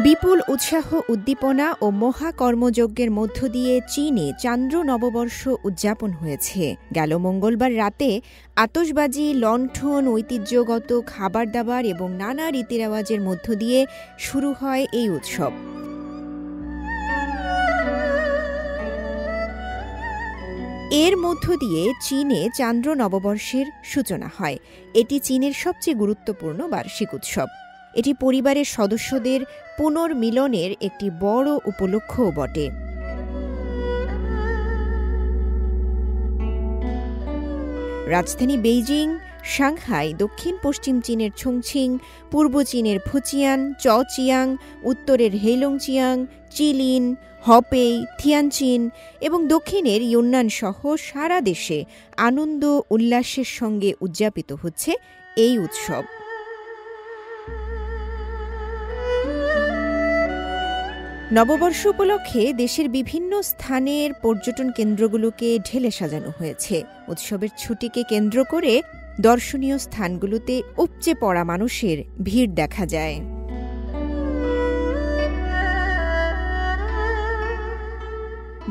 বিপুল উৎসাহ, উদ্দীপনা ও মহাকর্মযজ্ঞের মধ্য দিয়ে চীনে চান্দ্র নববর্ষ উদযাপন হয়েছে। গেল মঙ্গলবার রাতে আতশবাজি, লণ্ঠন, ঐতিহ্যগত খাবার দাবার এবং নানা রীতিরেওয়াজের মধ্য দিয়ে শুরু হয় এই উৎসব। এর মধ্য দিয়ে চীনে চান্দ্র নববর্ষের সূচনা হয়। এটি চীনের সবচেয়ে গুরুত্বপূর্ণ বার্ষিক উৎসব। এটি পরিবারের সদস্যদের পুনর্মিলনের একটি বড় উপলক্ষ্যও বটে। রাজধানী বেইজিং, সাংহাই, দক্ষিণ পশ্চিম চীনের ছংছিং, পূর্ব চীনের ফুচিয়ান, চচিয়াং, উত্তরের হেইলংচিয়াং, চিলিন, হপেই, থিয়ানচিন এবং দক্ষিণের ইউন্নান সহ সারা দেশে আনন্দ উল্লাসের সঙ্গে উদযাপিত হচ্ছে এই উৎসব। নববর্ষ উপলক্ষে দেশের বিভিন্ন স্থানের পর্যটন কেন্দ্রগুলোকে ঢেলে সাজানো হয়েছে। উৎসবের ছুটিকে কেন্দ্র করে দর্শনীয় স্থানগুলোতে উপচে পড়া মানুষের ভিড় দেখা যায়।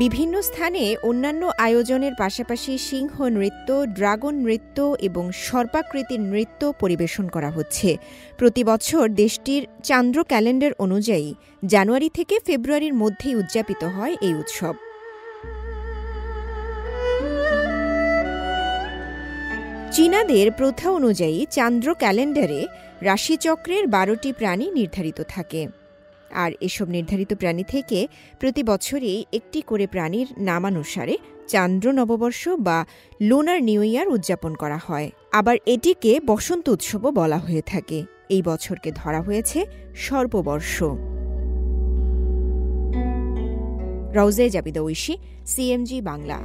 বিভিন্ন স্থানে অন্যান্য আয়োজনের পাশাপাশি সিংহ নৃত্য, ড্রাগন নৃত্য এবং সর্পাকৃতির নৃত্য পরিবেশন করা হচ্ছে। প্রতি বছর দেশটির চান্দ্র ক্যালেন্ডার অনুযায়ী জানুয়ারি থেকে ফেব্রুয়ারির মধ্যেই উদযাপিত হয় এই উৎসব। চীনাদের প্রথা অনুযায়ী চান্দ্র ক্যালেন্ডারে রাশিচক্রের ১২টি প্রাণী নির্ধারিত থাকে, আর এসব নির্ধারিত প্রাণী থেকে প্রতি বছরই একটি করে প্রাণীর নামানুসারে চান্দ্র নববর্ষ বা লুনার নিউ ইয়ার উদযাপন করা হয়। আবার এটিকে বসন্ত উৎসবও বলা হয়ে থাকে। এই বছরকে ধরা হয়েছে সর্পবর্ষ। রওজে জাবিদা ঐশী, সিএমজি বাংলা।